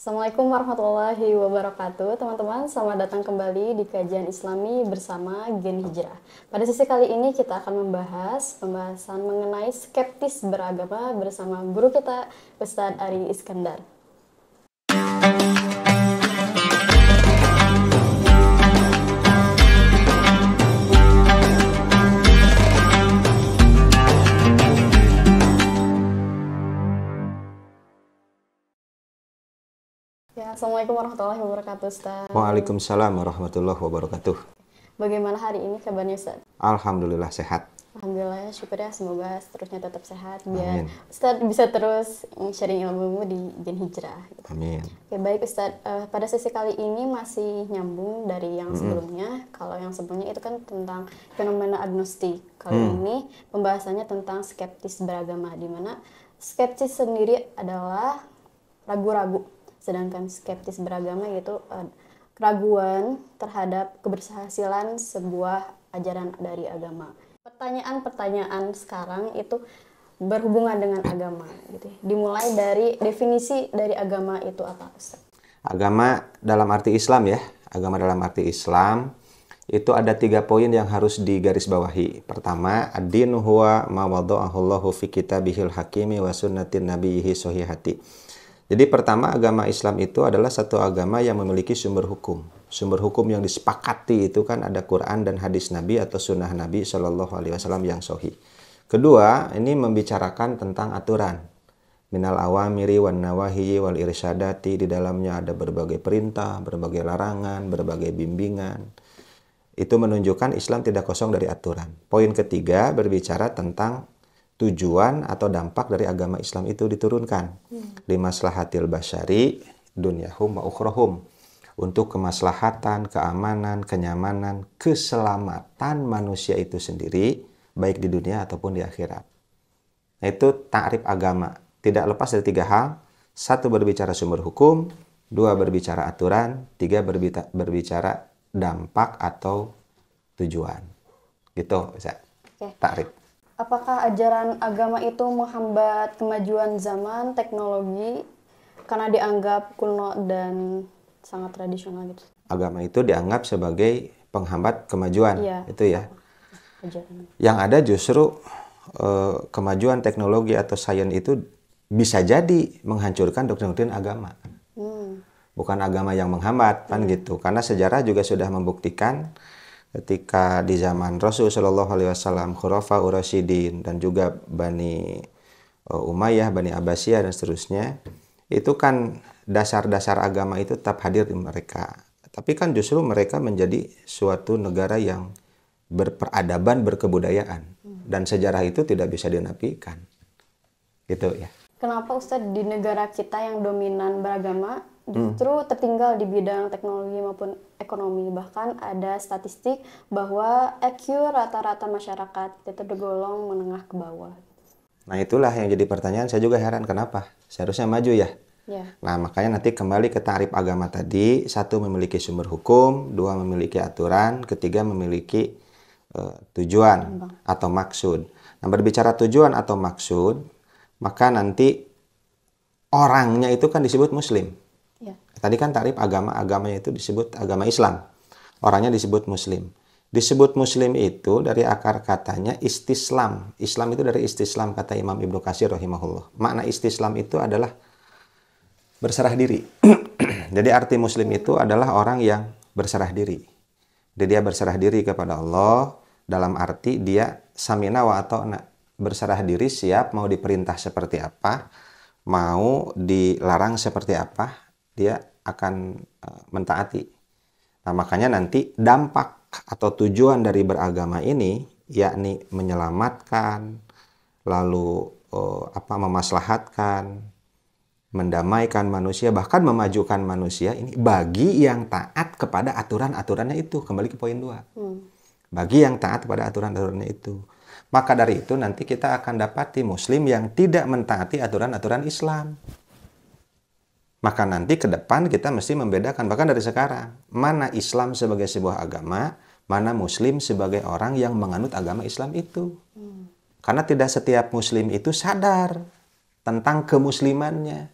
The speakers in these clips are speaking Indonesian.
Assalamualaikum warahmatullahi wabarakatuh. Teman-teman, selamat datang kembali di kajian Islami bersama Gen Hijrah. Pada sesi kali ini kita akan membahas pembahasan mengenai skeptis beragama bersama guru kita Ustadz Ari Iskandar. Ya, Assalamualaikum warahmatullahi wabarakatuh, Ustadz. Waalaikumsalam warahmatullahi wabarakatuh. Bagaimana hari ini kabarnya, Ustadz? Alhamdulillah sehat. Alhamdulillah, syukur ya, semoga seterusnya tetap sehat biar Amin. Ustadz bisa terus sharing ilmu di Gen Hijrah. Amin. Oke, baik Ustadz, pada sesi kali ini masih nyambung dari yang sebelumnya. Kalau yang sebelumnya itu kan tentang fenomena agnostik. Kali ini pembahasannya tentang skeptis beragama, di mana skeptis sendiri adalah ragu-ragu, sedangkan skeptis beragama yaitu keraguan terhadap keberhasilan sebuah ajaran dari agama. Pertanyaan-pertanyaan sekarang itu berhubungan dengan agama gitu. Dimulai dari definisi dari agama itu apa, Ustaz? Agama dalam arti Islam ya. Agama dalam arti Islam itu ada 3 poin yang harus digarisbawahi. Pertama, ad-dinu huwa ma wada'ahullahu fi kitabihil hakimi wa sunnatin nabiyhi sahihati. Jadi pertama, agama Islam itu adalah satu agama yang memiliki sumber hukum. Sumber hukum yang disepakati itu kan ada Quran dan hadis Nabi atau sunnah Nabi Shallallahu Alaihi Wasallam yang sahih. Kedua, ini membicarakan tentang aturan. Minal awamiri wan nawahi wal irsyadati, di dalamnya ada berbagai perintah, berbagai larangan, berbagai bimbingan. Itu menunjukkan Islam tidak kosong dari aturan. Poin ketiga berbicara tentang tujuan atau dampak dari agama Islam itu diturunkan. Limaslahatil basyari dunyahum wa ukhrahum. Untuk kemaslahatan, keamanan, kenyamanan, keselamatan manusia itu sendiri, baik di dunia ataupun di akhirat. Nah, itu ta'rif agama. Tidak lepas dari 3 hal. 1, berbicara sumber hukum. 2, berbicara aturan. 3, berbicara dampak atau tujuan. Gitu, bisa. Oke. Ta'rif. Apakah ajaran agama itu menghambat kemajuan zaman, teknologi, karena dianggap kuno dan sangat tradisional gitu? Agama itu dianggap sebagai penghambat kemajuan, Iya. itu ya. Ajaran. Yang ada justru kemajuan teknologi atau sains itu bisa jadi menghancurkan doktrin-doktrin agama. Bukan agama yang menghambat, kan gitu. Karena sejarah juga sudah membuktikan ketika di zaman Rasul Shallallahu Alaihi Wasallam, Khulafaur Rasyidin dan juga Bani Umayyah, Bani Abbasiyah dan seterusnya, itu kan dasar-dasar agama itu tetap hadir di mereka. Tapi kan justru mereka menjadi suatu negara yang berperadaban, berkebudayaan, dan sejarah itu tidak bisa dinafikan. Gitu ya. Kenapa Ustadz di negara kita yang dominan beragama justru tertinggal di bidang teknologi maupun ekonomi? Bahkan ada statistik bahwa IQ rata-rata masyarakat itu tergolong menengah ke bawah. Nah, itulah yang jadi pertanyaan. Saya juga heran kenapa. Seharusnya maju ya. Ya. Nah, makanya nanti kembali ke ta'rif agama tadi. 1, memiliki sumber hukum. 2, memiliki aturan. 3, memiliki tujuan atau maksud. Nah, berbicara tujuan atau maksud, maka nanti orangnya itu kan disebut muslim. Ya. Tadi kan ta'rif agamanya itu disebut agama Islam. Orangnya disebut muslim. Disebut muslim itu dari akar katanya istislam. Islam itu dari istislam, kata Imam Ibnu Katsir rahimahullah. Makna istislam itu adalah berserah diri. Jadi arti muslim itu adalah orang yang berserah diri. Jadi dia berserah diri kepada Allah dalam arti dia samina wa ata'na, berserah diri, siap mau diperintah seperti apa, mau dilarang seperti apa, dia akan mentaati. Nah, makanya nanti dampak atau tujuan dari beragama ini yakni menyelamatkan, lalu memaslahatkan, mendamaikan manusia, bahkan memajukan manusia ini bagi yang taat kepada aturan-aturannya itu. Kembali ke poin 2. Bagi yang taat kepada aturan-aturannya itu. Maka dari itu nanti kita akan dapati muslim yang tidak mentaati aturan-aturan Islam. Maka nanti ke depan kita mesti membedakan, bahkan dari sekarang, mana Islam sebagai sebuah agama, mana muslim sebagai orang yang menganut agama Islam itu. Karena tidak setiap muslim itu sadar tentang kemuslimannya.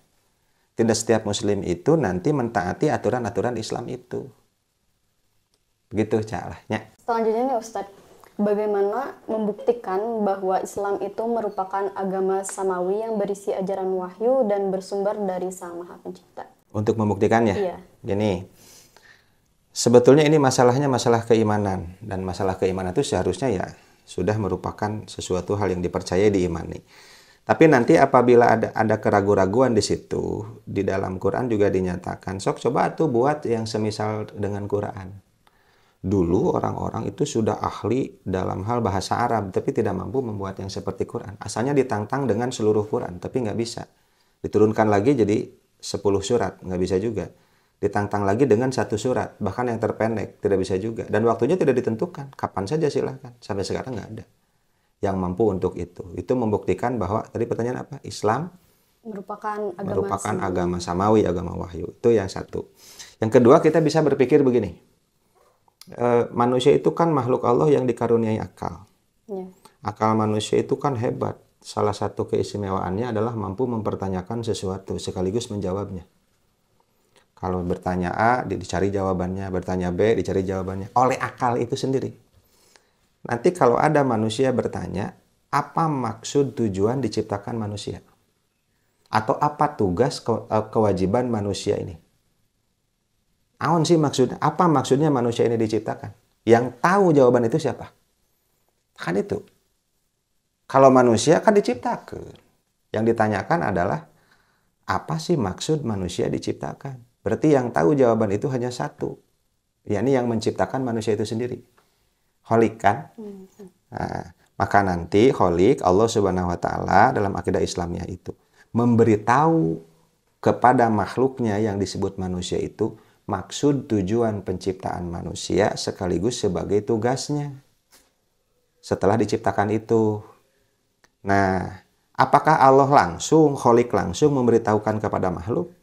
Tidak setiap muslim itu nanti mentaati aturan-aturan Islam itu. Begitu caranya. Selanjutnya nih Ustadz, bagaimana membuktikan bahwa Islam itu merupakan agama samawi yang berisi ajaran wahyu dan bersumber dari Sang Maha Pencipta? Untuk membuktikannya, Iya. gini, sebetulnya ini masalahnya masalah keimanan, dan masalah keimanan itu seharusnya ya sudah merupakan sesuatu hal yang dipercayai, diimani. Tapi nanti apabila ada keraguan-raguan di situ, di dalam Quran juga dinyatakan, sok coba tuh buat yang semisal dengan Quran. Dulu orang-orang itu sudah ahli dalam hal bahasa Arab, tapi tidak mampu membuat yang seperti Quran. Asalnya ditantang dengan seluruh Quran, tapi nggak bisa. Diturunkan lagi jadi 10 surat, nggak bisa juga. Ditantang lagi dengan 1 surat, bahkan yang terpendek, tidak bisa juga. Dan waktunya tidak ditentukan, kapan saja silahkan. Sampai sekarang nggak ada yang mampu untuk itu. Itu membuktikan bahwa, tadi pertanyaan apa? Islam Merupakan agama samawi, agama wahyu. Itu yang satu. Yang kedua, kita bisa berpikir begini. Manusia itu kan makhluk Allah yang dikaruniai akal. Ya. Akal manusia itu kan hebat. Salah satu keistimewaannya adalah mampu mempertanyakan sesuatu sekaligus menjawabnya. Kalau bertanya A, dicari jawabannya. Bertanya B, dicari jawabannya. Oleh akal itu sendiri. Nanti kalau ada manusia bertanya, apa maksud tujuan diciptakan manusia? Atau apa tugas kewajiban manusia ini? Aon sih maksudnya? Apa maksudnya manusia ini diciptakan? Yang tahu jawaban itu siapa? Kan itu. Kalau manusia kan diciptakan. Yang ditanyakan adalah, apa sih maksud manusia diciptakan? Berarti yang tahu jawaban itu hanya satu. yakni yang menciptakan manusia itu sendiri. Kholik kan? Nah, maka nanti kholik Allah Subhanahu wa taala dalam akidah Islamnya itu memberitahu kepada makhluknya yang disebut manusia itu maksud tujuan penciptaan manusia sekaligus sebagai tugasnya setelah diciptakan itu. Nah, apakah Allah langsung, kholik langsung memberitahukan kepada makhluk?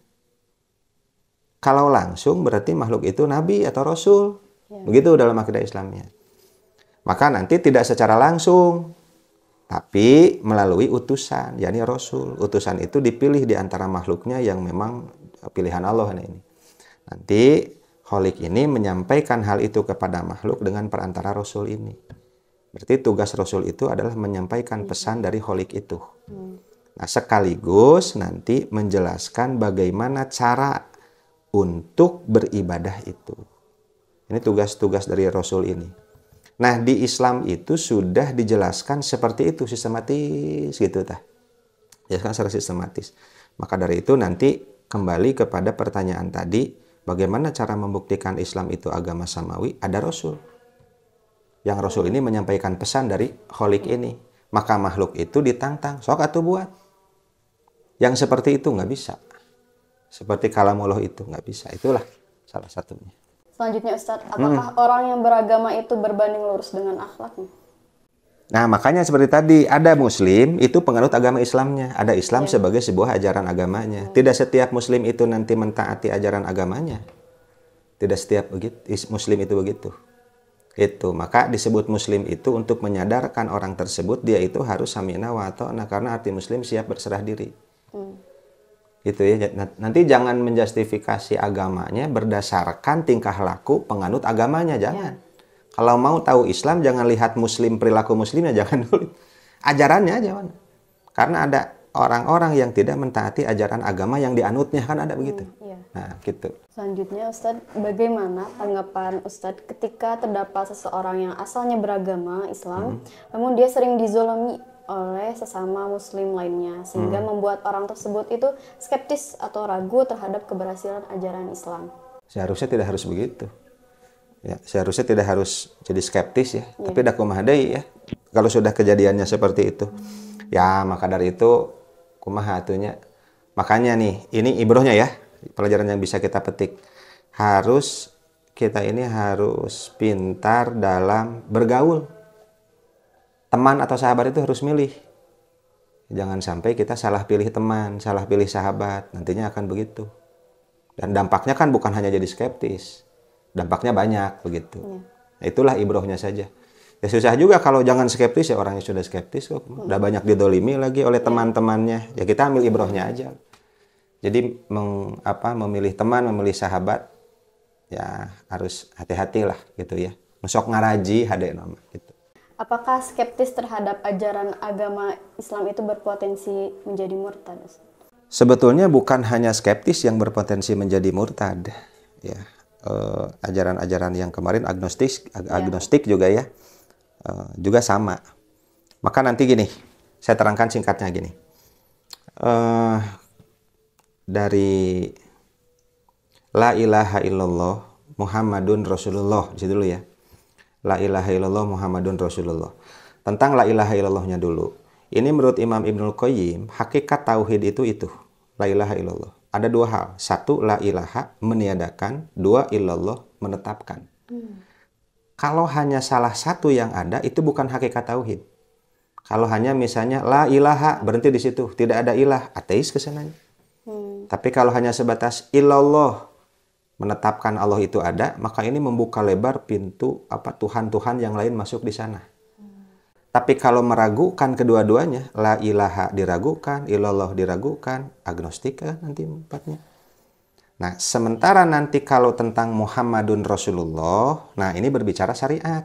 Kalau langsung berarti makhluk itu nabi atau rasul. Begitu dalam akidah Islamnya. Maka nanti tidak secara langsung, tapi melalui utusan, yakni rasul. Utusan itu dipilih di antara makhluknya yang memang pilihan Allah ini. Nanti kholik ini menyampaikan hal itu kepada makhluk dengan perantara rasul ini. Berarti tugas rasul itu adalah menyampaikan pesan dari kholik itu. Nah, sekaligus nanti menjelaskan bagaimana cara untuk beribadah itu. Ini tugas-tugas dari rasul ini. Nah, di Islam itu sudah dijelaskan seperti itu, sistematis gitu tah. Dijelaskan secara sistematis. Maka dari itu nanti kembali kepada pertanyaan tadi, bagaimana cara membuktikan Islam itu agama samawi? Ada rasul. Yang rasul ini menyampaikan pesan dari kholik ini. Maka makhluk itu ditantang, sok atuh buat. Yang seperti itu nggak bisa. Seperti kalamullah itu nggak bisa. Itulah salah satunya. Selanjutnya Ustadz, apakah orang yang beragama itu berbanding lurus dengan akhlaknya? Nah, makanya seperti tadi, ada muslim itu penganut agama Islamnya. Ada Islam sebagai sebuah ajaran agamanya. Tidak setiap muslim itu nanti mentaati ajaran agamanya. Tidak setiap muslim itu begitu. Itu, maka disebut muslim itu untuk menyadarkan orang tersebut, dia itu harus sami'na wa ata'na, karena arti muslim siap berserah diri. Gitu ya. Nanti jangan menjustifikasi agamanya berdasarkan tingkah laku penganut agamanya, jangan. Kalau mau tahu Islam jangan lihat muslim, perilaku muslimnya, jangan dulu. Ajarannya aja, man. Karena ada orang-orang yang tidak mentaati ajaran agama yang dianutnya, kan ada begitu. Nah, gitu. Selanjutnya Ustadz, bagaimana tanggapan Ustadz ketika terdapat seseorang yang asalnya beragama Islam, namun dia sering dizolimi oleh sesama muslim lainnya, sehingga membuat orang tersebut itu skeptis atau ragu terhadap keberhasilan ajaran Islam? Seharusnya tidak harus begitu. Ya, seharusnya tidak harus jadi skeptis ya. Tapi dah kumaha deui ya. Kalau sudah kejadiannya seperti itu. Ya, maka dari itu kumaha atunya. Makanya nih, ini ibrohnya ya. Pelajaran yang bisa kita petik. Kita ini harus pintar dalam bergaul. Teman atau sahabat itu harus milih. Jangan sampai kita salah pilih teman, salah pilih sahabat. Nantinya akan begitu. Dan dampaknya kan bukan hanya jadi skeptis. Dampaknya banyak begitu. Nah, itulah ibrohnya saja. Ya susah juga kalau jangan skeptis ya, orangnya sudah skeptis kok. Udah banyak didolimi lagi oleh teman-temannya. Ya kita ambil ibrohnya aja. Jadi memilih teman, memilih sahabat ya harus hati-hatilah gitu ya. Sok ngaraji hade nama gitu. Apakah skeptis terhadap ajaran agama Islam itu berpotensi menjadi murtad? Sebetulnya bukan hanya skeptis yang berpotensi menjadi murtad ya. Ajaran-ajaran yang kemarin agnostik juga ya. Juga sama. Maka nanti gini, saya terangkan singkatnya gini. Dari La ilaha illallah Muhammadun Rasulullah, di situ dulu ya. La ilaha illallah Muhammadun Rasulullah. Tentang la ilaha illallahnya dulu. Ini menurut Imam Ibnul Qayyim, hakikat tauhid itu. La ilaha illallah. Ada dua hal. Satu, la ilaha meniadakan. Dua, illallah menetapkan. Kalau hanya salah satu yang ada, itu bukan hakikat tauhid. Kalau hanya misalnya la ilaha, berhenti di situ, tidak ada ilah, ateis kesananya. Tapi kalau hanya sebatas illallah, menetapkan Allah itu ada, maka ini membuka lebar pintu Tuhan-Tuhan yang lain masuk di sana. Tapi kalau meragukan kedua-duanya, la ilaha diragukan, illallah diragukan, agnostik nanti empatnya. Nah, sementara nanti kalau tentang Muhammadun Rasulullah, nah ini berbicara syariat.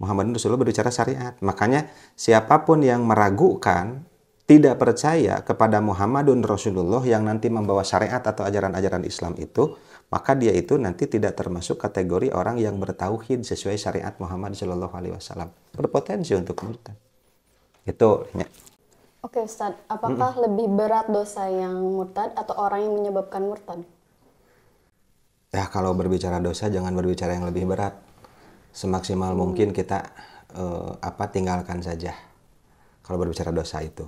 Muhammadun Rasulullah berbicara syariat. Makanya siapapun yang meragukan, tidak percaya kepada Muhammadun Rasulullah yang nanti membawa syariat atau ajaran-ajaran Islam itu, maka dia itu nanti tidak termasuk kategori orang yang bertauhid sesuai syariat Muhammad Shallallahu Alaihi Wasallam. Berpotensi untuk murtad. Itu. Ya. Oke Ustadz, apakah lebih berat dosa yang murtad atau orang yang menyebabkan murtad? Ya kalau berbicara dosa jangan berbicara yang lebih berat. Semaksimal mungkin kita tinggalkan saja. Kalau berbicara dosa itu.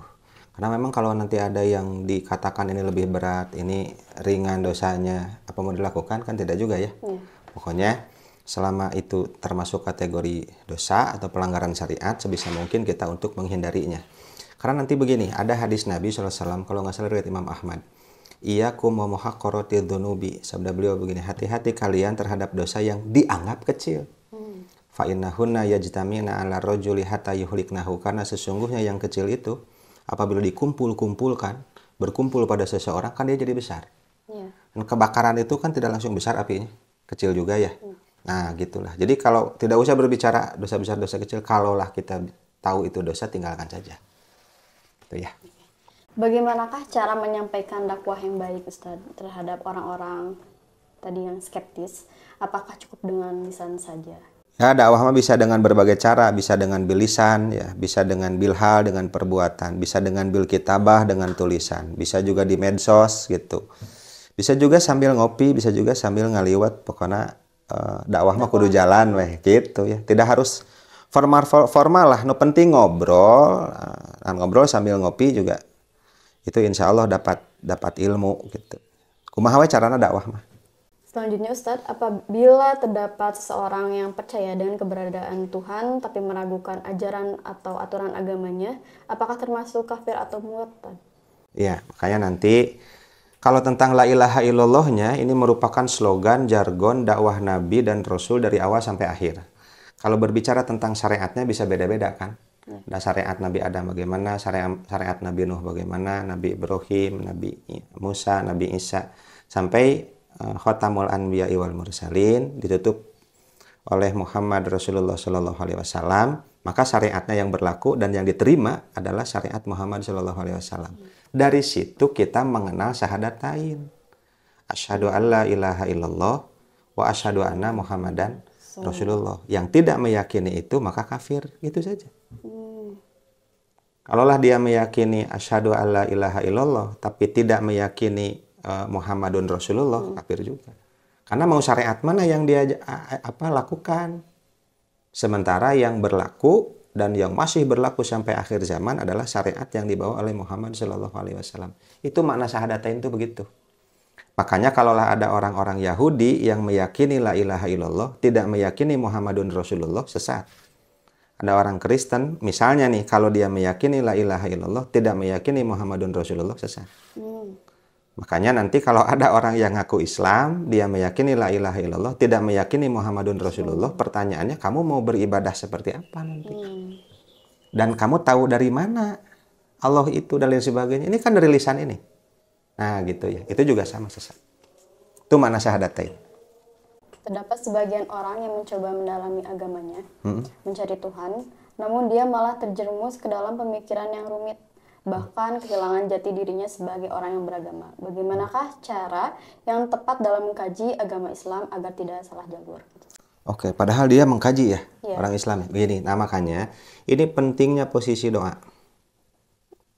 Karena memang kalau nanti ada yang dikatakan ini lebih berat, ini ringan dosanya, apa mau dilakukan kan tidak juga ya. Pokoknya selama itu termasuk kategori dosa atau pelanggaran syariat, sebisa mungkin kita untuk menghindarinya. Karena nanti begini, ada hadis Nabi SAW, kalau nggak salah riwayat Imam Ahmad. Iyyakum wa muhaqqaratil dzunubi. Sabda beliau begini, hati-hati kalian terhadap dosa yang dianggap kecil. Fa innahunna yajtamina 'ala rajuli hatta yuhliknahu. Karena sesungguhnya yang kecil itu apabila berkumpul pada seseorang kan dia jadi besar. Dan kebakaran itu kan tidak langsung besar apinya, kecil juga ya. Nah gitulah. Jadi kalau tidak usah berbicara dosa besar dosa kecil, kalaulah kita tahu itu dosa tinggalkan saja. Itu ya. Bagaimanakah cara menyampaikan dakwah yang baik Ustaz terhadap orang-orang tadi yang skeptis? Apakah cukup dengan lisan saja? Ya, dakwah mah bisa dengan berbagai cara, bisa dengan bil lisan, ya, bisa dengan bil hal, dengan perbuatan, bisa dengan bil kitabah, dengan tulisan, bisa juga di medsos gitu. Bisa juga sambil ngopi, bisa juga sambil ngaliwat, pokoknya dakwah mah kudu jalan weh gitu ya. Tidak harus formal lah, no penting ngobrol, ngobrol sambil ngopi juga. Itu insya Allah dapat ilmu gitu. Kumaha we carana dakwah mah. Selanjutnya Ustadz, apabila terdapat seseorang yang percaya dengan keberadaan Tuhan tapi meragukan ajaran atau aturan agamanya, apakah termasuk kafir atau murtad? Iya, makanya nanti kalau tentang la ilaha illallahnya ini merupakan slogan jargon dakwah Nabi dan Rasul dari awal sampai akhir. Kalau berbicara tentang syariatnya bisa beda-beda kan. Ada syariat Nabi Adam bagaimana, syariat Nabi Nuh bagaimana, Nabi Ibrahim, Nabi Musa, Nabi Isa, sampai Khatamul Anbiya wal Mursalin ditutup oleh Muhammad Rasulullah Shallallahu Alaihi Wasallam, maka syariatnya yang berlaku dan yang diterima adalah syariat Muhammad Shallallahu Alaihi Wasallam. Dari situ kita mengenal syahadatain, asyhadu alla ilaha illallah wa asyhadu anna Muhammadan Rasulullah. Yang tidak meyakini itu maka kafir, itu saja. Kalaulah dia meyakini asyhadu alla ilaha illallah tapi tidak meyakini Muhammadun Rasulullah, kafir juga. Karena mau syariat mana yang dia lakukan. Sementara yang berlaku dan yang masih berlaku sampai akhir zaman adalah syariat yang dibawa oleh Muhammad Shallallahu Alaihi Wasallam. Itu makna syahadatain itu begitu. Makanya kalaulah ada orang-orang Yahudi yang meyakini la ilaha illallah, tidak meyakini Muhammadun Rasulullah, sesat. Ada orang Kristen, misalnya nih, kalau dia meyakini la ilaha illallah, tidak meyakini Muhammadun Rasulullah, sesat. Makanya nanti kalau ada orang yang ngaku Islam, dia meyakini la ilaha illallah, tidak meyakini Muhammadun Rasulullah, pertanyaannya kamu mau beribadah seperti apa nanti? Dan kamu tahu dari mana Allah itu dan lain sebagainya? Ini kan dari lisan ini. Nah, gitu ya. Itu juga sama sesat. Itu makna syahadatain. Terdapat sebagian orang yang mencoba mendalami agamanya, mencari Tuhan, namun dia malah terjerumus ke dalam pemikiran yang rumit, bahkan kehilangan jati dirinya sebagai orang yang beragama. Bagaimanakah cara yang tepat dalam mengkaji agama Islam agar tidak salah jalur? Oke, padahal dia mengkaji ya, Iya. orang Islam. Begini, nah makanya ini pentingnya posisi doa.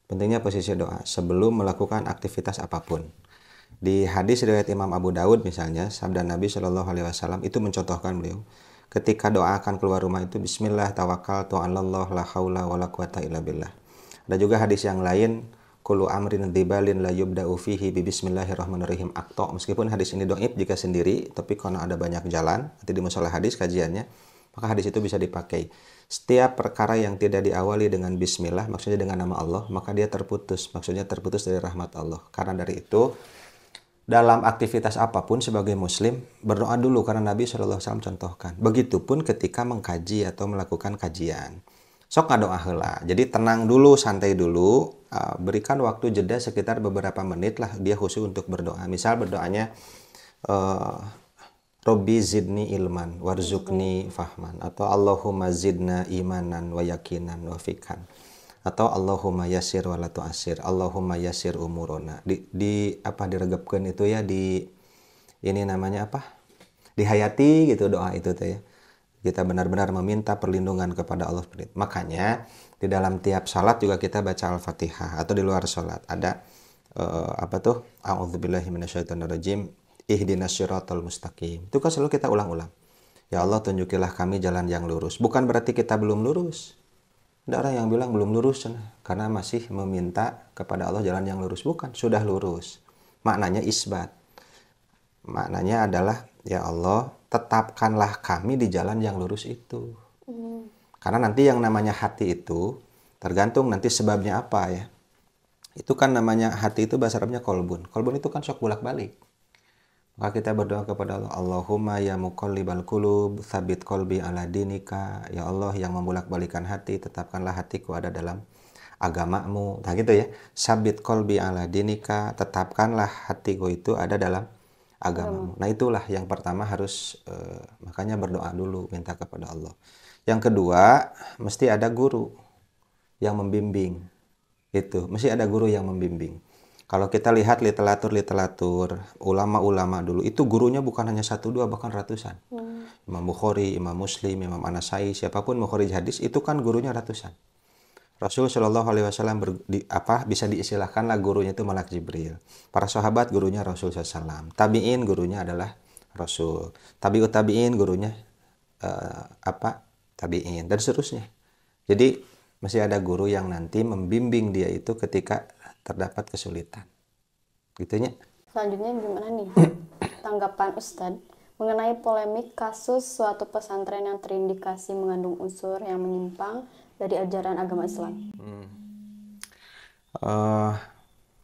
Pentingnya posisi doa sebelum melakukan aktivitas apapun. Di hadis riwayat Imam Abu Daud misalnya, sabda Nabi Shallallahu Alaihi Wasallam itu mencontohkan beliau, ketika doa akan keluar rumah itu Bismillah tawakkaltu 'alallah la haula wala quwata illa billah. Ada juga hadis yang lain, kullu amrin dzibalin la yubda'u fihi bi bismillahirrahmanirrahim aqta. Meskipun hadis ini dhaif jika sendiri, tapi karena ada banyak jalan, nanti di musola hadis kajiannya, maka hadis itu bisa dipakai. Setiap perkara yang tidak diawali dengan bismillah, maksudnya dengan nama Allah, maka dia terputus, maksudnya terputus dari rahmat Allah. Karena dari itu, dalam aktivitas apapun sebagai muslim, berdoa dulu karena Nabi SAW contohkan. Begitupun ketika mengkaji atau melakukan kajian. Sok ngadoa heula. Jadi tenang dulu, santai dulu, berikan waktu jeda sekitar beberapa menit lah dia khusus untuk berdoa. Misal berdoanya Robbi zidni ilman warzuqni fahman, atau Allahumma zidna imanan wa yakinan wa fikhan, atau Allahumma yasir wa la tu'asir, Allahumma yasir umurona. Diregepkeun itu ya, ini namanya apa? Dihayati gitu doa itu teh ya. Kita benar-benar meminta perlindungan kepada Allah. Makanya di dalam tiap salat juga kita baca Al-Fatihah, atau di luar salat ada A'udzubillahi minasyaitonirrajim, ihdinas syiratal mustaqim. Itu kan selalu kita ulang-ulang. Ya Allah, tunjukilah kami jalan yang lurus. Bukan berarti kita belum lurus. Ada orang yang bilang belum lurus karena masih meminta kepada Allah jalan yang lurus. Bukan, sudah lurus. Maknanya isbat. Maknanya adalah, ya Allah, tetapkanlah kami di jalan yang lurus itu. Karena nanti yang namanya hati itu tergantung nanti sebabnya apa ya. Itu kan namanya hati itu bahasa Arabnya kolbun. Kolbun itu kan sok bolak-balik. Maka kita berdoa kepada Allah, Allahumma ya muqallibal qulub, tsabit qalbi ala dinika. Ya Allah yang membolak-balikan hati, tetapkanlah hatiku ada dalam agamamu. Nah gitu ya. Tsabit qalbi ala dinika, tetapkanlah hatiku itu ada dalam agamamu. Nah itulah yang pertama harus, makanya berdoa dulu, minta kepada Allah. Yang kedua, mesti ada guru yang membimbing. Itu, mesti ada guru yang membimbing. Kalau kita lihat literatur ulama-ulama dulu, itu gurunya bukan hanya 1, 2, bahkan ratusan. Imam Bukhari, Imam Muslim, Imam An-Nasai, siapapun mukharij hadis, itu kan gurunya ratusan. Rasul Shallallahu Alaihi Wasallam bisa diistilahkanlah gurunya itu Malak Jibril. Para sahabat gurunya Rasul SAW. Tabiin gurunya adalah Rasul. Tabiut tabiin gurunya tabiin, dan seterusnya. Jadi masih ada guru yang nanti membimbing dia itu ketika terdapat kesulitan. Gitunya. Selanjutnya gimana nih tanggapan Ustadz mengenai polemik kasus suatu pesantren yang terindikasi mengandung unsur yang menyimpang dari ajaran agama Islam?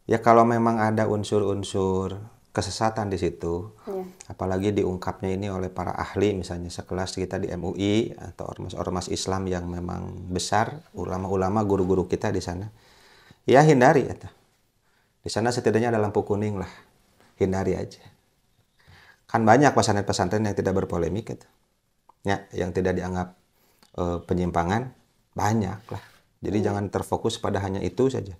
Ya kalau memang ada unsur-unsur kesesatan di situ, apalagi diungkapnya ini oleh para ahli, misalnya sekelas kita di MUI atau ormas-ormas Islam yang memang besar, ulama-ulama, guru-guru kita di sana, ya hindari itu. Di sana setidaknya ada lampu kuning lah, hindari aja. Kan banyak pesantren-pesantren yang tidak berpolemik itu, ya, yang tidak dianggap penyimpangan banyak lah. Jadi jangan terfokus pada hanya itu saja.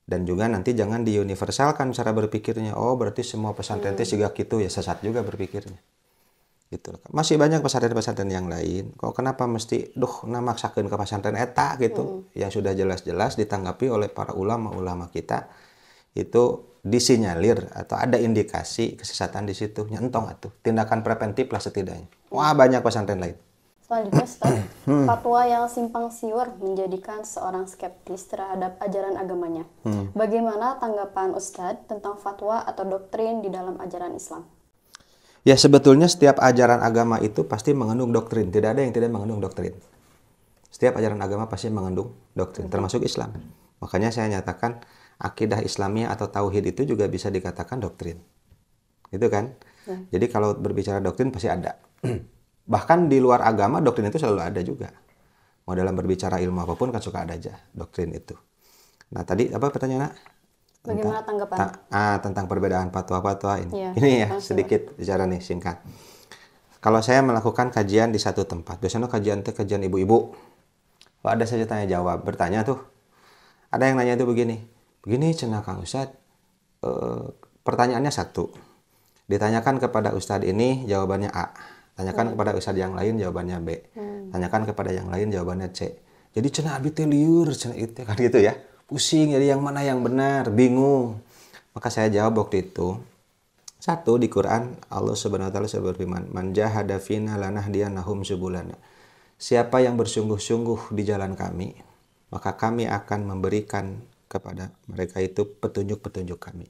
Dan juga nanti jangan diuniversalkan cara berpikirnya. Oh berarti semua pesantren itu juga gitu, ya sesat juga berpikirnya. Gitu. Masih banyak pesantren-pesantren yang lain. Kok kenapa mesti namaksakeun ke pesantren eta gitu? Yang sudah jelas-jelas ditanggapi oleh para ulama-ulama kita itu disinyalir atau ada indikasi kesesatan di situ. Nyentong atuh. Tindakan preventif lah setidaknya. Wah banyak pesantren lain. Selanjutnya, Ustaz, fatwa yang simpang siur menjadikan seorang skeptis terhadap ajaran agamanya. Bagaimana tanggapan Ustadz tentang fatwa atau doktrin di dalam ajaran Islam? Ya sebetulnya setiap ajaran agama itu pasti mengandung doktrin. Tidak ada yang tidak mengandung doktrin. Setiap ajaran agama pasti mengandung doktrin, termasuk Islam. Makanya saya nyatakan akidah Islamiyah atau tauhid itu juga bisa dikatakan doktrin. Gitu kan? Ya. Jadi kalau berbicara doktrin pasti ada. Bahkan di luar agama doktrin itu selalu ada juga. Mau dalam berbicara ilmu apapun kan suka ada aja doktrin itu. Nah tadi apa pertanyaannya? Bagaimana tanggapan? Tentang perbedaan fatwa-fatwa ini. Ya, Ini ya sedikit bicara nih singkat. Kalau saya melakukan kajian di satu tempat, biasanya kajian ibu-ibu. Kalau ada saja tanya jawab, bertanya tuh. Ada yang nanya itu begini cenah Kang Ustadz, pertanyaannya satu. Ditanyakan kepada Ustadz ini jawabannya A. Tanyakan kepada Ustadz yang lain jawabannya B. Tanyakan kepada yang lain jawabannya C. Jadi cenah abi teh lieur cenah itu kan gitu ya. Pusing jadi yang mana yang benar, bingung. Maka saya jawab waktu itu. Satu, di Quran Allah Subhanahu wa taala berfirman, "Man jahada fina lanahdiyannahum subulana." Siapa yang bersungguh-sungguh di jalan kami, maka kami akan memberikan kepada mereka itu petunjuk-petunjuk kami.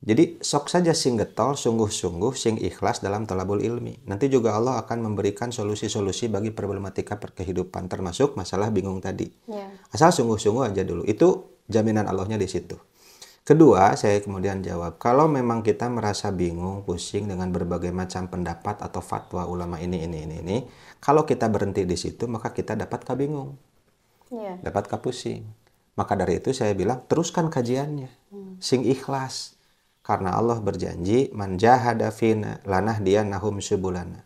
Jadi sok saja sing getol, sungguh-sungguh, sing ikhlas dalam talabul ilmi. Nanti juga Allah akan memberikan solusi-solusi bagi problematika kehidupan, termasuk masalah bingung tadi. Asal sungguh-sungguh aja dulu. Itu jaminan Allahnya di situ. Kedua, saya kemudian jawab, kalau memang kita merasa bingung, pusing dengan berbagai macam pendapat atau fatwa ulama ini, kalau kita berhenti di situ, maka kita dapat kabingung, dapat kapusing. Maka dari itu saya bilang, teruskan kajiannya, sing ikhlas. Karena Allah berjanji, man jahada fina lanahdiyannahum subulana.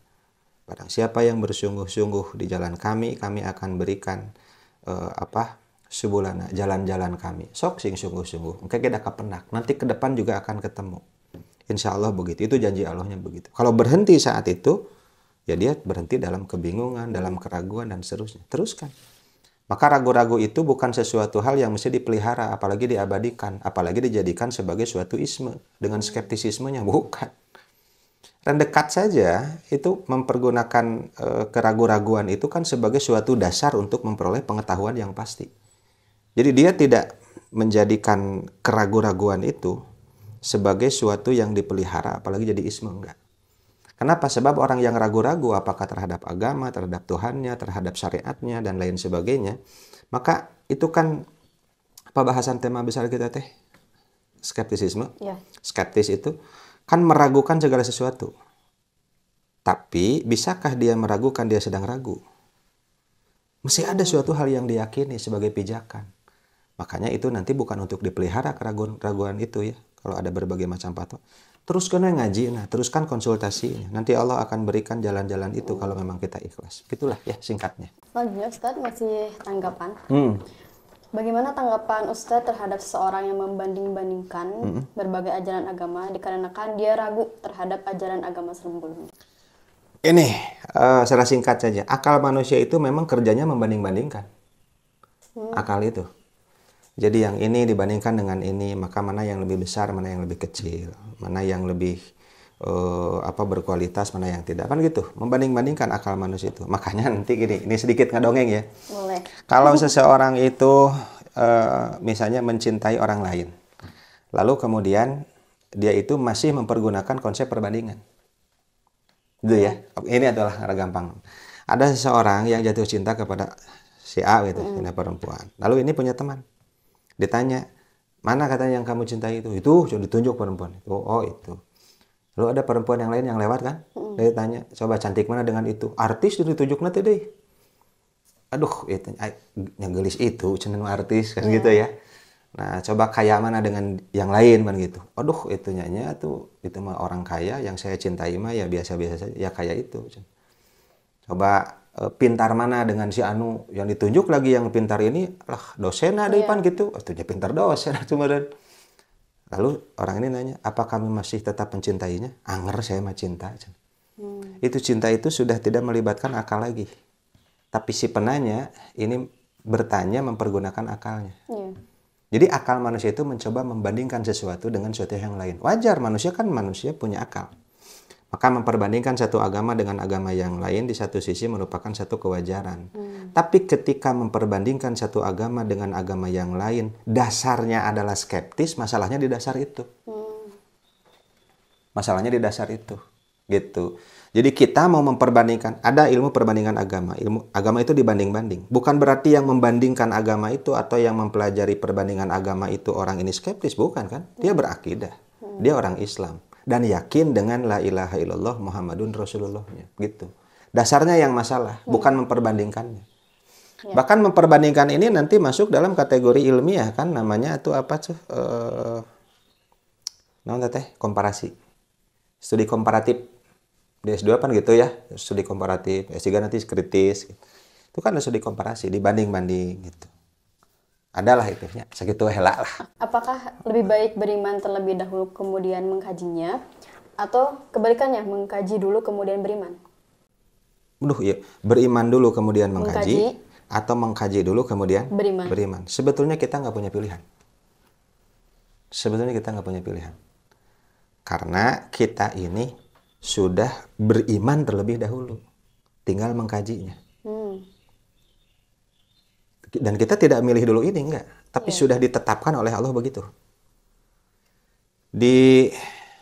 Barang siapa yang bersungguh-sungguh di jalan kami akan berikan subulana, jalan-jalan kami. Sok sing sungguh-sungguh. Mungkin kita kepenak. Nanti ke depan juga akan ketemu. Insya Allah begitu. Itu janji Allahnya begitu. Kalau berhenti saat itu, ya dia berhenti dalam kebingungan, dalam keraguan, dan seterusnya. Teruskan. Maka ragu-ragu itu bukan sesuatu hal yang mesti dipelihara, apalagi diabadikan, apalagi dijadikan sebagai suatu isme. Dengan skeptisismenya, bukan. Dan dekat saja, itu mempergunakan keraguan-raguan itu kan sebagai suatu dasar untuk memperoleh pengetahuan yang pasti. Jadi dia tidak menjadikan keraguan-raguan itu sebagai suatu yang dipelihara, apalagi jadi isme, enggak. Kenapa? Sebab orang yang ragu-ragu apakah terhadap agama, terhadap Tuhannya, terhadap syariatnya, dan lain sebagainya, maka itu kan apa bahasan tema besar kita teh? Skeptisisme. Skeptis itu kan meragukan segala sesuatu. Tapi bisakah dia meragukan dia sedang ragu? Mesti ada suatu hal yang diyakini sebagai pijakan. Makanya itu nanti bukan untuk dipelihara keraguan-raguan itu ya. Kalau ada berbagai macam fatwa, teruskan ngaji, teruskan konsultasi. Nanti Allah akan berikan jalan-jalan itu kalau memang kita ikhlas. Itulah ya singkatnya. Selanjutnya Ustadz masih tanggapan. Bagaimana tanggapan Ustadz terhadap seorang yang membanding-bandingkan berbagai ajaran agama dikarenakan dia ragu terhadap ajaran agama sebelumnya? Ini secara singkat saja. Akal manusia itu memang kerjanya membanding-bandingkan. Akal itu. Jadi yang ini dibandingkan dengan ini, maka mana yang lebih besar, mana yang lebih kecil, mana yang lebih berkualitas, mana yang tidak. Kan gitu, membanding-bandingkan akal manusia itu. Makanya nanti gini, ini sedikit ngedongeng ya. Boleh. Kalau seseorang itu misalnya mencintai orang lain, lalu kemudian dia itu masih mempergunakan konsep perbandingan. Gitu ya. Ini adalah cara gampang. Ada seseorang yang jatuh cinta kepada si A gitu, ini perempuan. Lalu ini punya teman. Ditanya, mana katanya yang kamu cintai itu? Itu, coba ditunjuk perempuan. Oh itu. Lalu ada perempuan yang lain yang lewat kan? Dia tanya, coba cantik mana dengan itu? Artis ditunjuk nanti deh. Aduh, itu yang gelis itu, cenderung artis kan gitu ya. Nah, coba kaya mana dengan yang lain kan gitu. Aduh, itu nyanya tuh, itu mah orang kaya, yang saya cintai mah ya biasa-biasa saja, ya kaya itu. Coba pintar mana dengan si Anu, yang ditunjuk lagi yang pintar ini lah dosen ada Ipan gitu. Itu dia pintar dosen cuma. Lalu orang ini nanya, apa kami masih tetap mencintainya? Anger saya mah cinta. Itu cinta itu sudah tidak melibatkan akal lagi. Tapi si penanya ini bertanya mempergunakan akalnya. Jadi akal manusia itu mencoba membandingkan sesuatu dengan sesuatu yang lain. Wajar, manusia punya akal. Maka memperbandingkan satu agama dengan agama yang lain di satu sisi merupakan satu kewajaran. Tapi ketika memperbandingkan satu agama dengan agama yang lain, dasarnya adalah skeptis, masalahnya di dasar itu. Masalahnya di dasar itu. Gitu. Jadi kita mau memperbandingkan, ada ilmu perbandingan agama. Ilmu agama itu dibanding-banding. Bukan berarti yang membandingkan agama itu atau yang mempelajari perbandingan agama itu orang ini skeptis, bukan kan? Dia berakidah. Dia orang Islam. Dan yakin dengan la ilaha illallah Muhammadun Rasulullah-nya. Gitu. Dasarnya yang masalah, bukan memperbandingkannya. Ya. Bahkan memperbandingkan ini nanti masuk dalam kategori ilmiah kan, namanya itu apa tuh? Namanya teh komparasi. Studi komparatif. Di S2 kan gitu ya, studi komparatif. S3 nanti kritis. Itu kan studi komparasi, dibanding-banding gitu. Adalah itu ya, segitu hela lah. Apakah lebih baik beriman terlebih dahulu kemudian mengkajinya, atau kebalikannya mengkaji dulu kemudian beriman? Ya, beriman dulu kemudian mengkaji, Mengkaji. atau mengkaji dulu kemudian Beriman. Sebetulnya kita nggak punya pilihan. Sebetulnya kita nggak punya pilihan. Karena kita ini sudah beriman terlebih dahulu. Tinggal mengkajinya. Dan kita tidak milih dulu ini, enggak. Tapi sudah ditetapkan oleh Allah begitu. Di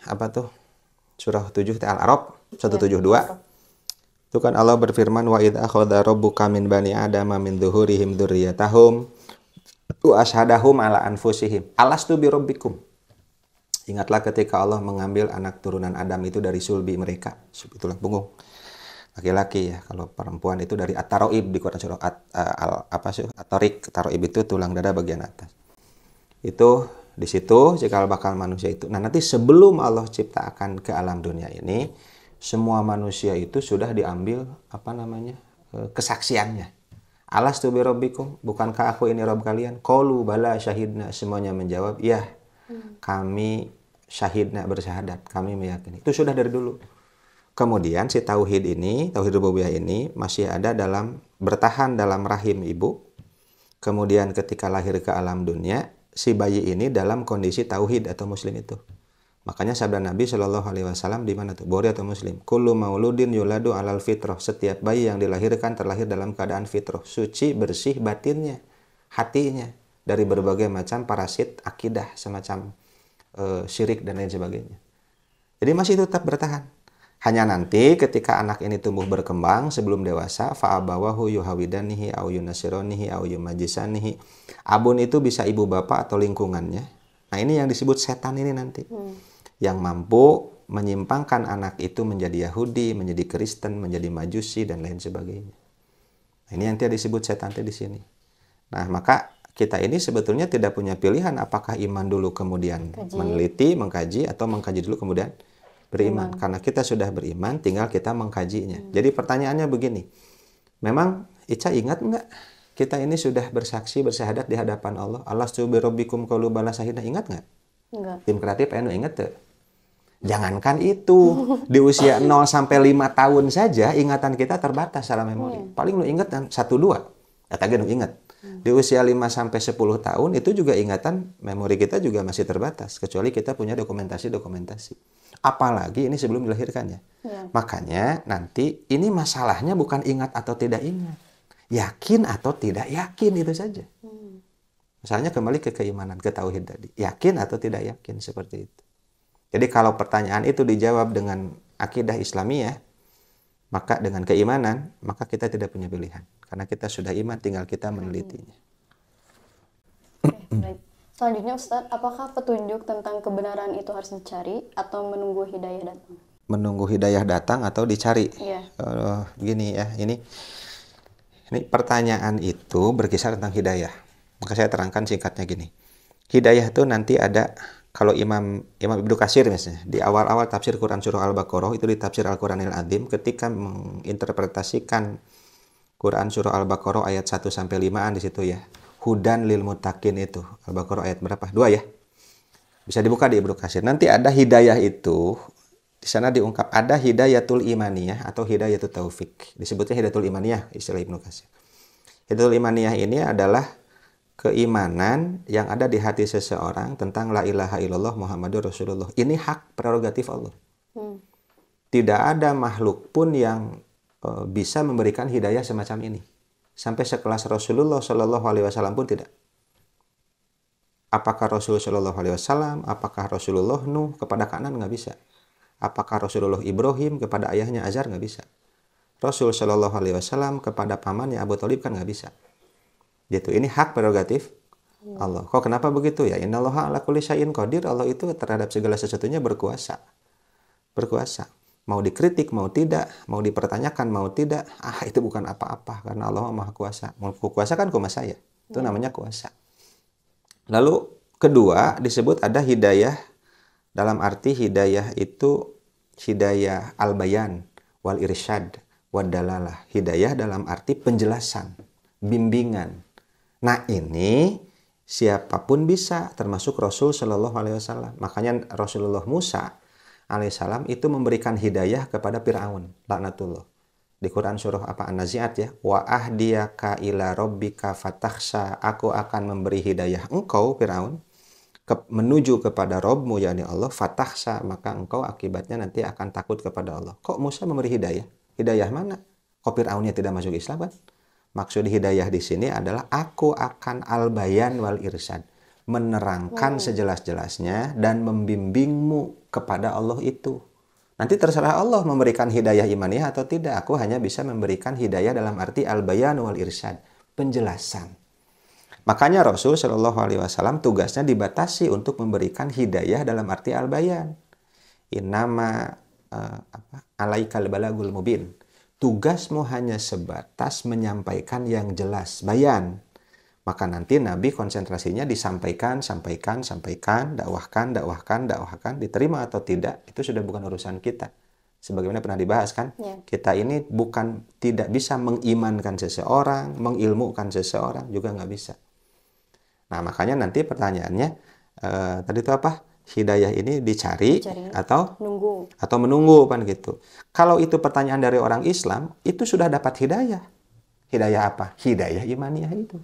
apa tuh? Surah 7 Al-A'raf 172. Itu kan Allah berfirman, wa idz akhadha rabbuka min bani adama min dzuhurihim dzurriyyatahum wa asyhadahum ala anfusihim alastu bi rabbikum. Ingatlah ketika Allah mengambil anak turunan Adam itu dari sulbi mereka. Sulbi tulang punggung. Laki-laki ya, kalau perempuan itu dari at-taraib di Quran surah at-tariq. Taraib itu tulang dada bagian atas. Itu di situ cikal bakal manusia itu. Nah, nanti sebelum Allah ciptakan ke alam dunia ini, semua manusia itu sudah diambil kesaksiannya. Alastu bi rabbikum, bukankah aku ini Rabb kalian? Qalu bala syahidna, semuanya menjawab, ya, kami syahidna, bersyahadat, kami meyakini. Itu sudah dari dulu. Kemudian si tauhid ini, tauhid rububiyah ini masih ada bertahan dalam rahim ibu. Kemudian ketika lahir ke alam dunia, si bayi ini dalam kondisi tauhid atau muslim itu. Makanya sabda Nabi Shallallahu Alaihi Wasallam di mana tuh? Bukhari atau Muslim? Kullu mauludin yuladu alal fitrah. Setiap bayi yang dilahirkan terlahir dalam keadaan fitrah, suci, bersih batinnya, hatinya dari berbagai macam parasit akidah semacam syirik dan lain sebagainya. Jadi masih tetap bertahan. Hanya nanti ketika anak ini tumbuh berkembang sebelum dewasa, fa'abawahu yuhawidanihi au yunasironihi au yumajisanihi. Abun itu bisa ibu bapak atau lingkungannya. Nah, ini yang disebut setan ini nanti. Yang mampu menyimpangkan anak itu menjadi Yahudi, menjadi Kristen, menjadi Majusi dan lain sebagainya. Nah, ini yang disebut setan di sini. Nah, maka kita ini sebetulnya tidak punya pilihan apakah iman dulu kemudian meneliti, mengkaji, atau mengkaji dulu kemudian beriman. Karena kita sudah beriman, tinggal kita mengkajinya. Jadi pertanyaannya begini, memang Ica ingat nggak kita ini sudah bersaksi, bersyahadat di hadapan Allah? Alastu bi rabbikum qalu bala syahidna, ingat nggak? Enggak. Tim kreatif ingat tuh? Jangankan itu, di usia 0 sampai 5 tahun saja ingatan kita terbatas secara memori. Paling lu ingat 1 2. Kata lu ingat. Di usia 5 sampai 10 tahun itu juga ingatan memori kita juga masih terbatas, kecuali kita punya dokumentasi. Apalagi ini sebelum dilahirkannya. Makanya nanti ini masalahnya bukan ingat atau tidak ingat. Yakin atau tidak yakin, itu saja. Misalnya kembali ke keimanan, ke tauhid tadi. Yakin atau tidak yakin, seperti itu. Jadi kalau pertanyaan itu dijawab dengan akidah Islamiyah, maka dengan keimanan, maka kita tidak punya pilihan. Karena kita sudah iman, tinggal kita menelitinya. Baik. Selanjutnya Ustadz, apakah petunjuk tentang kebenaran itu harus dicari atau menunggu hidayah datang? Menunggu hidayah datang atau dicari? Iya. Gini ya, ini pertanyaan itu berkisar tentang hidayah. Maka saya terangkan singkatnya gini. Hidayah itu nanti ada, kalau Imam Ibnu Katsir misalnya, di awal-awal tafsir Quran surah Al-Baqarah, itu di tafsir Al-Quranil Adzim, ketika menginterpretasikan Quran surah Al-Baqarah ayat 1 sampai 5-an di situ ya. Hudan lil muttaqin itu. Al-Baqarah ayat berapa? 2 ya. Bisa dibuka di Ibnu Katsir. Nanti ada hidayah itu, di sana diungkap ada hidayatul imaniyah atau hidayatul taufik. Disebutnya hidayatul imaniyah istilah Ibnu Katsir. Hidayatul imaniyah ini adalah keimanan yang ada di hati seseorang tentang la ilaha illallah Muhammadur Rasulullah. Ini hak prerogatif Allah. Tidak ada makhluk pun yang bisa memberikan hidayah semacam ini. Sampai sekelas Rasulullah Shallallahu Alaihi Wasallam pun tidak. Apakah Rasulullah Shallallahu Alaihi Wasallam, apakah Rasulullah Nuh kepada Kanan, nggak bisa. Apakah Rasulullah Ibrahim kepada ayahnya Azar, nggak bisa. Rasul Shallallahu Alaihi Wasallam kepada pamannya Abu Thalib kan nggak bisa. Gitu. Ini hak prerogatif Allah. Kok kenapa begitu ya? Innallaha ala kulli syai'in qadir. Allah itu terhadap segala sesuatunya berkuasa. Mau dikritik, mau tidak, mau dipertanyakan, mau tidak, itu bukan apa-apa karena Allah Maha Kuasa. Mau kuasa kan kuasa saya. Itu namanya kuasa. Lalu kedua disebut ada hidayah, dalam arti hidayah itu hidayah al-bayan wal irsyad wad dalalah. Hidayah dalam arti penjelasan, bimbingan. Nah, ini siapapun bisa, termasuk Rasul Shallallahu Alaihi Wasallam. Makanya Rasulullah Musa alaihissalam itu memberikan hidayah kepada Fir'aun, laknatullah. Di Quran surah apa? An-Nazi'at ya. Wa ahdiyaka ila rabbika fatakhsha. Aku akan memberi hidayah engkau Fir'aun menuju kepada Rabbmu, yakni Allah, fatakhsha, maka engkau akibatnya nanti akan takut kepada Allah. Kok Musa memberi hidayah? Hidayah mana? Kok Fir'aunnya tidak masuk Islam kan? Maksud hidayah di sini adalah aku akan al-bayan wal irsyad, menerangkan sejelas-jelasnya dan membimbingmu kepada Allah itu. Nanti terserah Allah memberikan hidayah imaniyah atau tidak. Aku hanya bisa memberikan hidayah dalam arti al-bayan wal irsyad, penjelasan. Makanya Rasul Shallallahu Alaihi Wasallam tugasnya dibatasi untuk memberikan hidayah dalam arti al-bayan. Innama alaikal balagul mubin. Tugasmu hanya sebatas menyampaikan yang jelas, bayan. Maka nanti Nabi konsentrasinya disampaikan, sampaikan, dakwahkan, diterima atau tidak, itu sudah bukan urusan kita. Sebagaimana pernah dibahas kan, kita ini bukan tidak bisa mengimankan seseorang, mengilmukan seseorang, juga nggak bisa. Nah, makanya nanti pertanyaannya, tadi itu apa? Hidayah ini dicari atau menunggu kan gitu. Kalau itu pertanyaan dari orang Islam, itu sudah dapat hidayah. Hidayah apa? Hidayah imaniyah itu.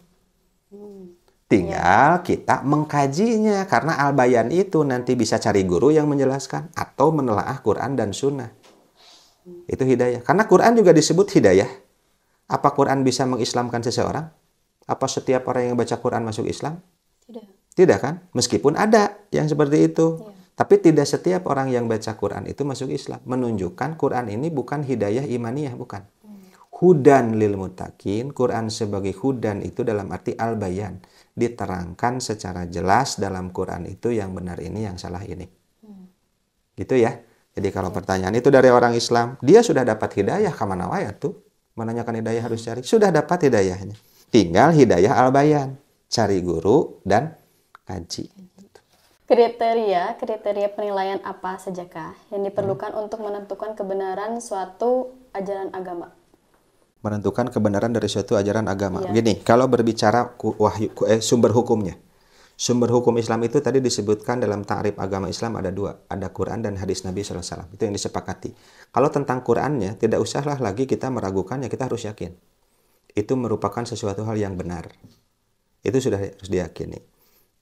Tinggal kita mengkajinya, karena al-bayan itu nanti bisa cari guru yang menjelaskan atau menelaah Quran dan Sunnah. Itu hidayah. Karena Quran juga disebut hidayah. Apa Quran bisa mengislamkan seseorang? Apa setiap orang yang baca Quran masuk Islam? Tidak kan? Meskipun ada yang seperti itu. Tapi tidak setiap orang yang baca Quran itu masuk Islam. Menunjukkan Quran ini bukan hidayah imaniyah, bukan. Hudan lil muttaqin, Quran sebagai hudan itu dalam arti al-bayan, diterangkan secara jelas dalam Quran itu yang benar ini, yang salah ini. Gitu ya. Jadi kalau pertanyaan itu dari orang Islam, dia sudah dapat hidayah, kemana waya tuh? Menanyakan hidayah harus cari. Sudah dapat hidayahnya. Tinggal hidayah al-bayan, cari guru dan kaji. Kriteria penilaian apa sajakah yang diperlukan untuk menentukan kebenaran suatu ajaran agama? Menentukan kebenaran dari suatu ajaran agama. Begini, kalau berbicara sumber hukumnya. Sumber hukum Islam itu tadi disebutkan dalam ta'rif agama Islam ada dua. Ada Quran dan hadis Nabi SAW. Itu yang disepakati. Kalau tentang Qurannya, tidak usahlah lagi kita meragukannya, kita harus yakin. Itu merupakan sesuatu hal yang benar. Itu sudah harus diyakini.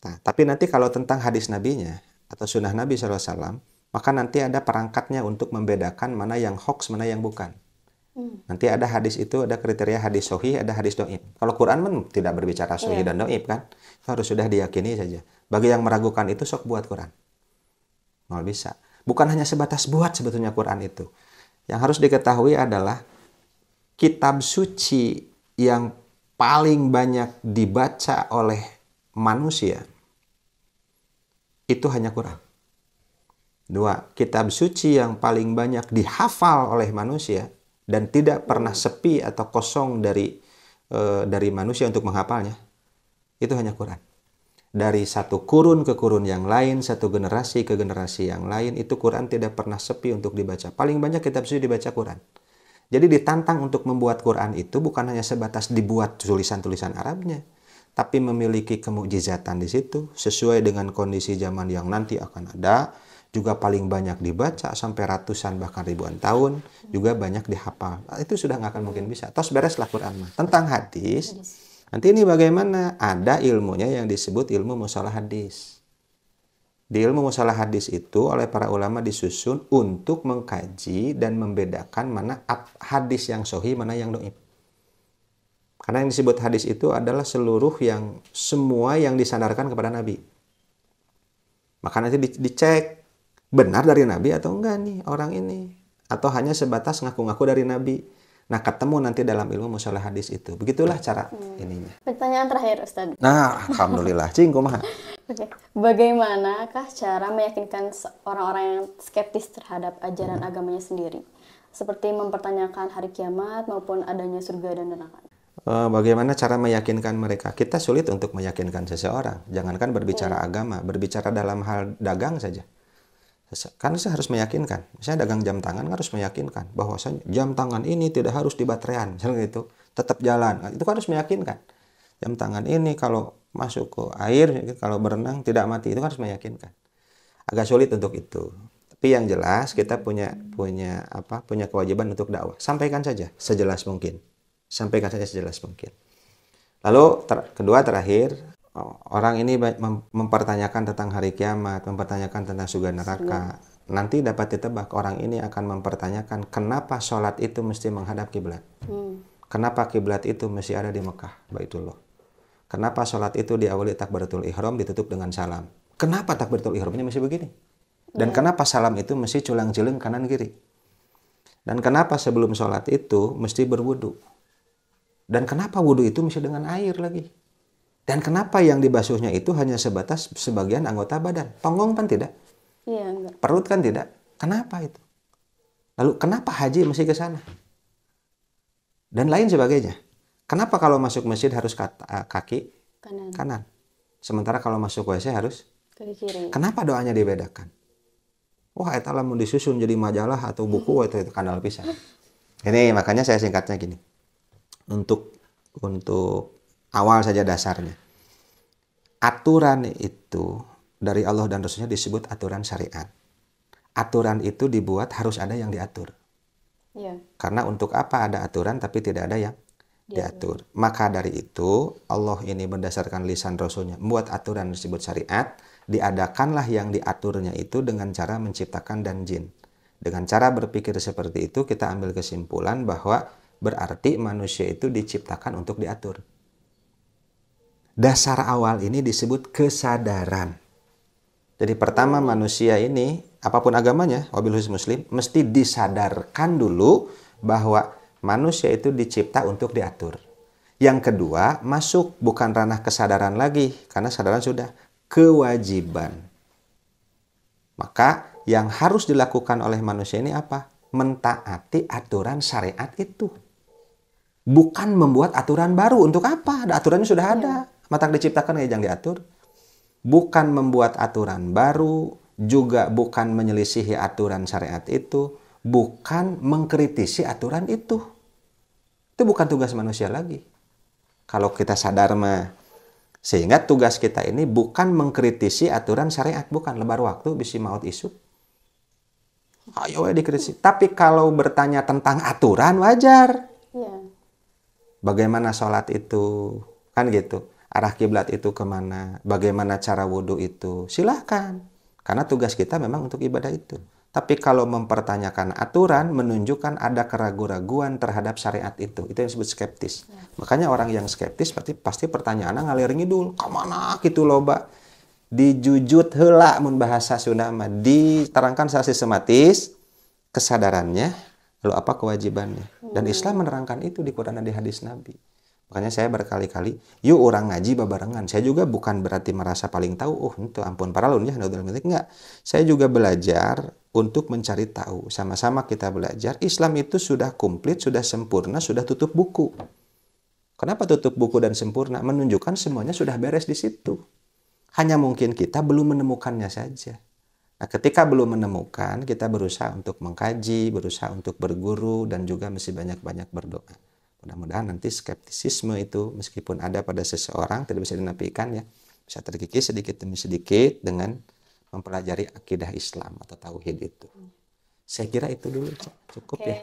Nah, tapi nanti kalau tentang hadis Nabinya atau sunnah Nabi SAW, maka nanti ada perangkatnya untuk membedakan mana yang hoax, mana yang bukan. Nanti ada hadis itu, ada kriteria hadis sahih, ada hadis dhaif. Kalau Quran tidak berbicara sahih dan dhaif kan, itu harus sudah diyakini saja. Bagi yang meragukan itu, sok buat Quran. Nggak bisa. Bukan hanya sebatas buat sebetulnya Quran itu. Yang harus diketahui adalah kitab suci yang paling banyak dibaca oleh manusia itu hanya Quran. Dua, kitab suci yang paling banyak dihafal oleh manusia dan tidak pernah sepi atau kosong dari manusia untuk menghafalnya, itu hanya Quran. Dari satu kurun ke kurun yang lain, satu generasi ke generasi yang lain, itu Quran tidak pernah sepi untuk dibaca. Paling banyak kitab suci dibaca Quran. Jadi ditantang untuk membuat Quran itu bukan hanya sebatas dibuat tulisan-tulisan Arabnya, tapi memiliki kemukjizatan di situ, sesuai dengan kondisi zaman yang nanti akan ada, juga paling banyak dibaca sampai ratusan bahkan ribuan tahun, juga banyak dihafal. Itu sudah nggak akan mungkin bisa. Tos bereslah Quran. Tentang hadis, nanti ini bagaimana? Ada ilmunya yang disebut ilmu mustalah hadis. Di ilmu mustalah hadis itu oleh para ulama disusun untuk mengkaji dan membedakan mana hadis yang sahih, mana yang dhaif. Karena yang disebut hadis itu adalah semua yang disandarkan kepada Nabi. Maka nanti dicek benar dari Nabi atau enggak nih orang ini, atau hanya sebatas ngaku-ngaku dari Nabi. Nah, ketemu nanti dalam ilmu mustalah hadis itu. Begitulah cara ininya. Pertanyaan terakhir, Ustaz. Nah, alhamdulillah. Cing, kumaha? Oke. Bagaimanakah cara meyakinkan orang-orang yang skeptis terhadap ajaran agamanya sendiri? Seperti mempertanyakan hari kiamat maupun adanya surga dan neraka. Bagaimana cara meyakinkan mereka? Kita sulit untuk meyakinkan seseorang. Jangankan berbicara agama, berbicara dalam hal dagang saja. Kan saya harus meyakinkan. Misalnya dagang jam tangan harus meyakinkan bahwasanya jam tangan ini tidak harus di baterai, misalnya gitu, tetap jalan. Itu kan harus meyakinkan. Jam tangan ini kalau masuk ke air, kalau berenang tidak mati, itu kan harus meyakinkan. Agak sulit untuk itu. Tapi yang jelas kita punya kewajiban untuk dakwah. Sampaikan saja sejelas mungkin. Sampaikan saja sejelas mungkin. Lalu kedua terakhir, orang ini mempertanyakan tentang hari kiamat, mempertanyakan tentang surga neraka. Nanti dapat ditebak orang ini akan mempertanyakan kenapa sholat itu mesti menghadap kiblat. Kenapa kiblat itu mesti ada di Mekah, Baitullah. Kenapa sholat itu diawali takbiratul ihram ditutup dengan salam. Kenapa takbiratul ihramnya mesti begini? Dan kenapa salam itu mesti culang-ciling kanan kiri? Dan kenapa sebelum sholat itu mesti berwudu? Dan kenapa wudu itu mesti dengan air lagi? Dan kenapa yang dibasuhnya itu hanya sebatas sebagian anggota badan? Tonggong kan tidak? Iya, enggak. Perut kan tidak? Kenapa itu? Lalu kenapa haji mesti ke sana? Dan lain sebagainya. Kenapa kalau masuk masjid harus kaki kanan? Sementara kalau masuk WC harus kaki kiri. Kenapa doanya dibedakan? Wah, eta lamun disusun jadi majalah atau buku itu kanal pisah. Ini makanya saya singkatnya gini. Untuk awal saja dasarnya. Aturan itu dari Allah dan Rasulnya disebut aturan syariat. Aturan itu dibuat harus ada yang diatur. Ya. Karena untuk apa ada aturan tapi tidak ada yang diatur. Maka dari itu Allah ini berdasarkan lisan Rasulnya membuat aturan disebut syariat. Diadakanlah yang diaturnya itu dengan cara menciptakan dan jin. Dengan cara berpikir seperti itu kita ambil kesimpulan bahwa berarti manusia itu diciptakan untuk diatur. Dasar awal ini disebut kesadaran. Jadi pertama manusia ini, apapun agamanya, wabil khusus muslim, mesti disadarkan dulu bahwa manusia itu dicipta untuk diatur. Yang kedua, masuk bukan ranah kesadaran lagi, karena kesadaran sudah kewajiban. Maka yang harus dilakukan oleh manusia ini apa? Mentaati aturan syariat itu. Bukan membuat aturan baru. Untuk apa? Ada aturannya sudah ada. Matak diciptakan yang diatur. Bukan membuat aturan baru, juga bukan menyelisihi aturan syariat itu, bukan mengkritisi aturan itu. Itu bukan tugas manusia lagi. Kalau kita sadar mah. Sehingga tugas kita ini bukan mengkritisi aturan syariat, bukan lebar waktu bisi maut isu. Ayo dikritisi. Tapi kalau bertanya tentang aturan wajar. Ya. Bagaimana sholat itu? Kan gitu. Arah kiblat itu kemana? Bagaimana cara wudhu itu? Silahkan. Karena tugas kita memang untuk ibadah itu. Tapi kalau mempertanyakan aturan, menunjukkan ada keraguan-raguan terhadap syariat itu. Itu yang disebut skeptis. Ya. Makanya orang yang skeptis pasti pertanyaannya ngalir ngidul. Kamana gitu loba? Dijujut heula mun bahasa Sunda mah. Diterangkan secara sistematis kesadarannya, lalu apa kewajibannya. Dan Islam menerangkan itu di Quran dan di hadis Nabi. Makanya saya berkali-kali, yuk orang ngaji babarengan. Saya juga bukan berarti merasa paling tahu. Itu ampun para lun ya, enggak. Saya juga belajar untuk mencari tahu. Sama-sama kita belajar. Islam itu sudah komplit, sudah sempurna, sudah tutup buku. Kenapa tutup buku dan sempurna? Menunjukkan semuanya sudah beres di situ. Hanya mungkin kita belum menemukannya saja. Nah, ketika belum menemukan, kita berusaha untuk mengkaji, berusaha untuk berguru, dan juga mesti banyak-banyak berdoa. Mudah-mudahan nanti skeptisisme itu meskipun ada pada seseorang tidak bisa dinafikan ya, bisa terkikis sedikit demi sedikit dengan mempelajari akidah Islam atau tauhid itu. Saya kira itu dulu cukup ya.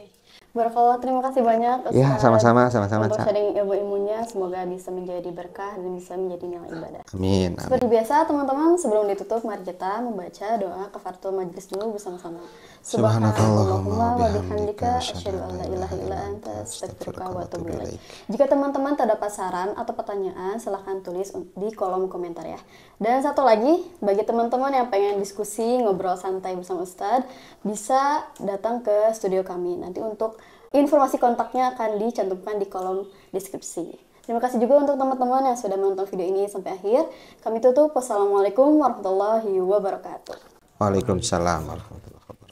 Barakallah, terima kasih banyak Ustaz. Ya, sama-sama untuk sharing ilmu-ilmunya, semoga bisa menjadi berkah dan bisa menjadi nilai ibadah. Amin. Seperti biasa teman-teman, sebelum ditutup mari kita membaca doa kafaratul majlis dulu bersama-sama. Subhanakallahumma wa bihamdika asyhadu an la ilaha illa anta astaghfiruka wa atubu ilaik. Jika teman-teman terdapat saran atau pertanyaan, silahkan tulis di kolom komentar ya. Dan satu lagi, bagi teman-teman yang pengen diskusi, ngobrol santai bersama Ustadz, bisa datang ke studio kami. Nanti untuk informasi kontaknya akan dicantumkan di kolom deskripsi. Terima kasih juga untuk teman-teman yang sudah menonton video ini sampai akhir. Kami tutup. Wassalamualaikum warahmatullahi wabarakatuh. Waalaikumsalam warahmatullahi wabarakatuh.